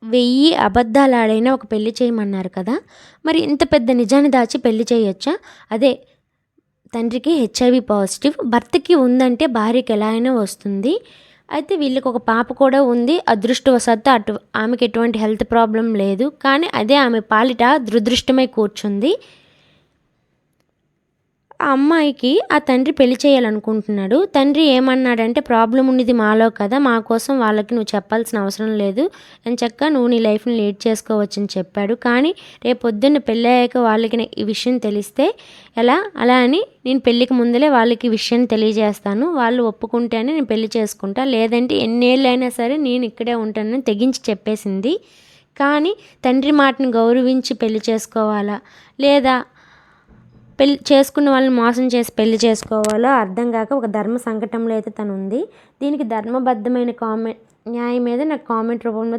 1000 అబద్ధాలాడైనా ఒక పెళ్లి చేయమన్నారు కదా! మరి ఇంత పెద్ద నిజాన్ని దాచి పెళ్లి చేయొచ్చా? అదే తండ్రికి హెచ్ఐవి పాజిటివ్. భర్తకి ఉందంటే భార్యకి ఎలా అయినా వస్తుంది. అయితే వీళ్ళకొక పాప కూడా ఉంది. అదృష్టవశాత్తు ఆమెకి ఎటువంటి హెల్త్ ప్రాబ్లమ్ లేదు. కానీ అదే ఆమె పాలిట దురదృష్టమై కూర్చుంది. ఆ అమ్మాయికి ఆ తండ్రి పెళ్లి చేయాలనుకుంటున్నాడు. తండ్రి ఏమన్నాడంటే, ప్రాబ్లమ్ ఉన్నది మాలో కదా! మా కోసం వాళ్ళకి నువ్వు చెప్పాల్సిన అవసరం లేదు. ఎంచక్కా నువ్వు నీ లైఫ్‌ని లీడ్ చేసుకోవచ్చని చెప్పాడు. కానీ రేపొద్దున్న పెళ్ళయ్యాక వాళ్ళకి ఈ విషయం తెలిస్తే ఎలా? అలా అని నేను పెళ్ళికి ముందలే వాళ్ళకి ఈ విషయం తెలియజేస్తాను. వాళ్ళు ఒప్పుకుంటేనే నేను పెళ్లి చేసుకుంటా. లేదంటే ఎన్నేళ్ళైనా సరే నేను ఇక్కడే ఉంటానని తెగించి చెప్పేసింది. కానీ తండ్రి మాటను గౌరవించి పెళ్లి చేసుకోవాలా? లేదా పెళ్లి చేసుకున్న వాళ్ళని మోసం చేసి పెళ్లి చేసుకోవాలో అర్థం కాక ఒక ధర్మ సంకటంలో అయితే తనుంది. దీనికి ధర్మబద్ధమైన న్యాయం మీద నాకు కామెంట్ రూపంలో